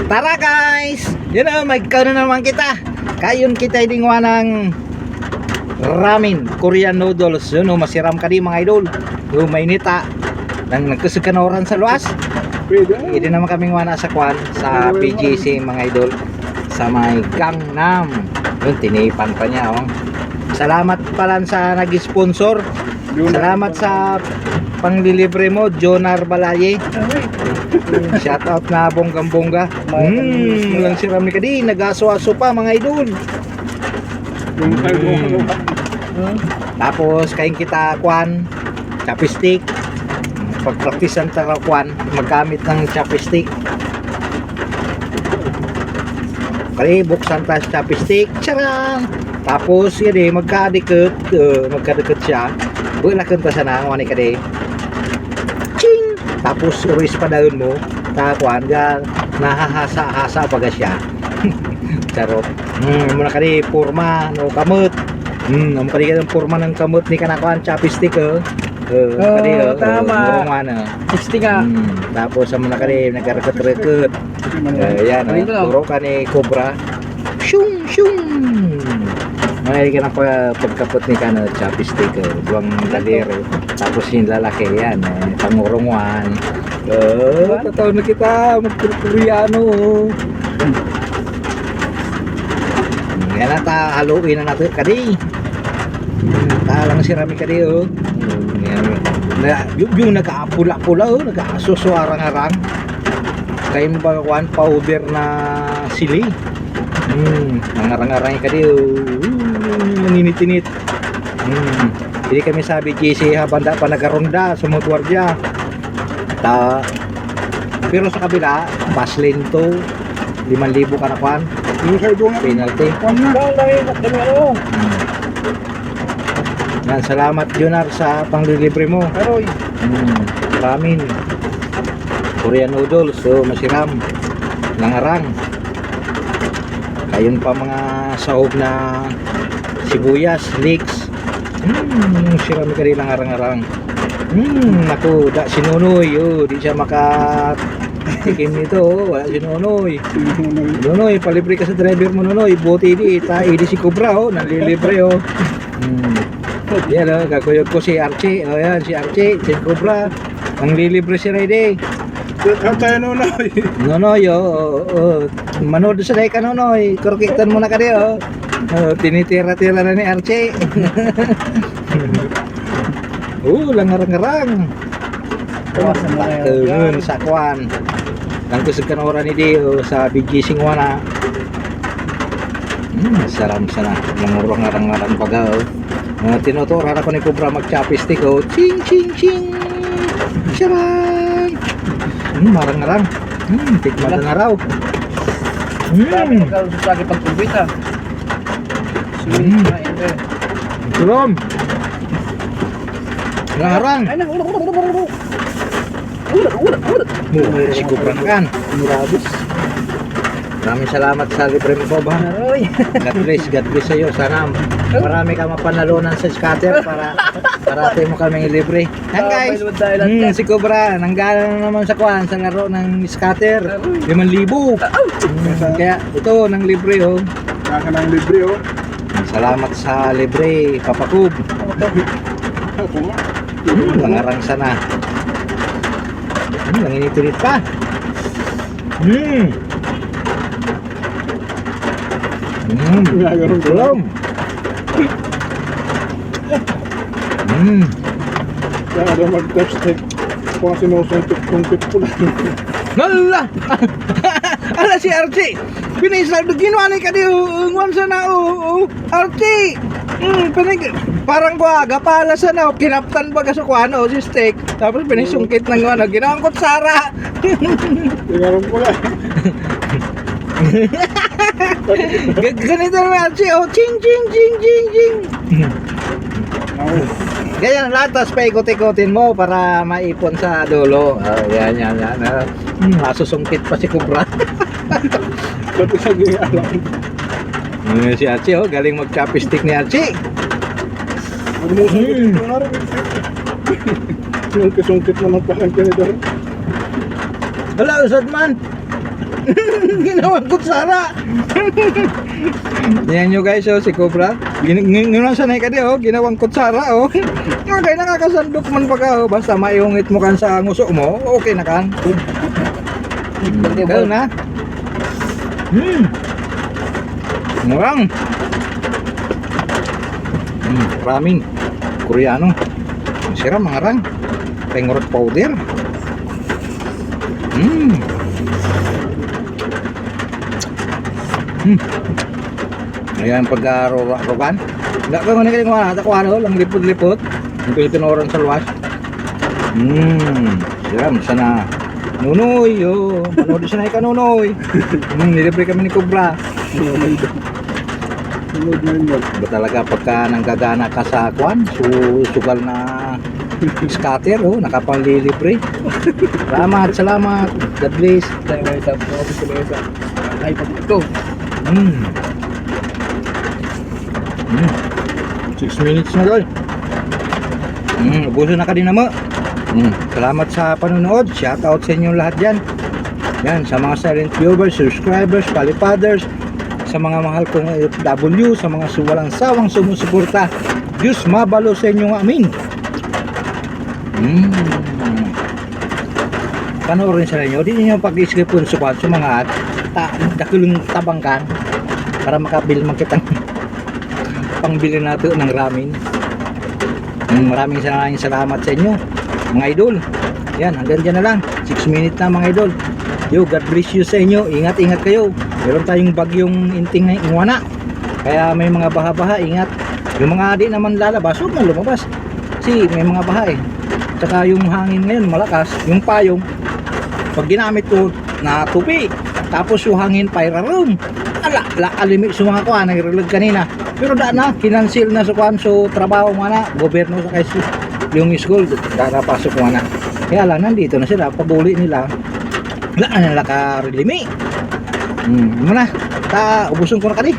Tara guys! Yun o, magkaroon na naman kita. Kayon kita idingwa ng ramen, Korean noodles. Yun o, masiram ka di mga idol. Yung mainita nang nagkasagkanoran sa luwas. Hindi naman kaming wana sa kwan sa PGC mga idol, sa may Gangnam. Yun, tinipan pa niya oh. Salamat pala sa nag-sponsor. Salamat sa panglilibre mo, Jonar Balaye. Shout out na bonggang-bongga. Walang siram ni kadi, nag-aso-aso pa mga idol. Tapos kain kita kwan, chopstick. Pagpraktisan tara kwan, maggamit ng chopstick. Kali buksan ta sa chopstick. Charang! Tapos yun eh, magkadikit siya. Wala kanta sa nang wani kadi. Ching! Tapos uris pa dayon mo, takuan ga nahahasa-hasa pa siya. Charot. Muna kadi porma no kamot. Amo kadi ka porma ng kamot ni kanakuan chopstick tama. Chopstick nga. Tapos amo na kadi nagkareket-reket. Yan, puro ka ni Cobra. Shung shung. May ka na pagkapot ni kana chopstick, buwang daliri. Tapos yung lalaki yan, pangurungan. Tataw na kita, magpurpuriano. Yan na ta, haluin na natin kadi. Talang sirami kadi oh. Yung nag-aapula-pula oh, nag-aasusuarang-arang. Kayo mo ba kuhan, powder na sili. Nangarang-arang kadi oh. Maninit-init. Hindi kami sabi GC habang pa nagaronda sa motorya. Pero sa kabila pass lane to 5,000 ka na kwan penalty. Yan, salamat Jonar sa panglilibre mo. Ramen, Korean noodles, so masiram, nangarang. Kayon pa mga sahog na sibuyas, leeks. Siram ka rin nangarang-arang. Naku, da si Nonoy, di siya makatikim nito, wala si Nonoy. Nonoy, palibre ka sa driver mo Nonoy, buti di, di si Cobra nanlilibre yan gagawin ko si Archie, yan si Archie, si Cobra, nanglilibre si Rayday. Tayo Nonoy. Nonoy, manood sa day ka Nonoy, kurukitan mo na ka di tinitira-tira na ni Archie. Langarang-arang. Sa kwan. Nangkusag ka na oran ni Dio sa BGC wana. Saram sana. Langarang-arang pagaw. Tinuturan ako ni Cobra mag-chopstick ching ching ching. Sarang. Marang-arang. Tikman na raw. Lagi pagkumpita. Tulom. Larang. Si Cobra na kan. Murabis. Maraming salamat sa libre mo po ba? God bless sa'yo. Sana marami ka mapanalunan sa scatter para tayo mo kaming libre. Yan guys, si Cobra nanggala na naman sa kwan sa laro ng scatter 5,000. Kaya ito ng libre Kaka ng libre Salamat sa libre Papa Kub. Langarang sana. Nanginit-init pa. Tulom. Kaya ada mag-chopstick. Kung sinusungkit po lang. Nala! Ala si Archie! Pinisal, ginawa ni ka di unguan sana Archie! Parang gapala sana kinaptan ba ka sa kuano si steak. Tapos pinisungkit ng ginawang kutsara. Tingnan po lang. Ganito na Archie ching ching ching ching ching. Ganyan lahat, tapos paikot-ikotin mo para maipon sa dulo. Yan. Masusungkit pa si Cobra. Ba't isa di alam? Si Archie galing mag-chopstick ni Archie. Sungkit naman pa ang kanidor. Hala, usad man. Ginawang kutsara. Yan nyo guys, oh, si Cobra. Ngayon sanay ka di, oh, ginawang kutsara, oh. Okay, nakakasandok man pa ka, oh. Basta maiungit mo kan sa nguso mo, okay na kan. Ganun na. Murang. Ramen. Koreano. Sira mga rang. Pengrot powder. Ayan pagka-rogan. Enggak ko na kaling wala, ako ano, lang lipot-lipot. Yung pinoran sa luwas. Siram sana. Nunoy, yo. Panood siya na ikanunoy. Nilibre kami ni Cobra. Sunod na yun. Ba talaga pagka nanggagana ka sa kwan, sugal na scatter, oh, nakapanglilibre. Salamat. God bless. Ay, pag ito. 6 minutes na doon. Ubuso na ka din naman. Salamat sa panonood. Shoutout sa inyo lahat dyan. Yan, sa mga silent viewers, subscribers, palipaders, sa mga mahal kong OFW, sa mga walang sawang sumusuporta. Diyos mabalo sa inyo, amin. Panoorin sa inyo. Di nyo pag-isip po sa mga dakulong tabangkan para makabil makitang pangbili natin ng ramen. Maraming salamat sa inyo mga idol. Yan, hanggang dyan na lang. 6 minutes na mga idol. Yo, God bless you sa inyo. Ingat kayo. Meron tayong bagyong inting na ingwana. Kaya may mga baha-baha, ingat. Yung mga di naman lalabas, huwag na lumabas. Kasi may mga baha eh. Tsaka yung hangin ngayon malakas, yung payong pag ginamit ko na tupi, tapos yung hangin fire room. Alimit sa mga kuha, nag-relag kanina. Pero da na, kinansil na sa kuhan, so trabaho mo na, gobyerno sa kayo yung school, nakapasok mo na. Kaya lang, nandito na sila, pabuli nila. Wala na nila ka-relimi. Muna, ubuson ko na kani.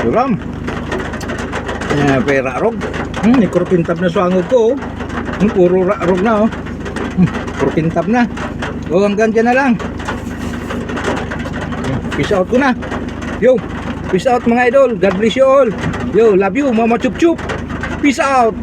Suram. Pera rog. Ikurpintab na sa angog ko. Puro rog na, oh. Kurpintab na. O, hanggang dyan na lang. Peace out ko na. Yo, peace out mga idol. God bless you all. Yo, love you, Mama Chup Chup. Peace out.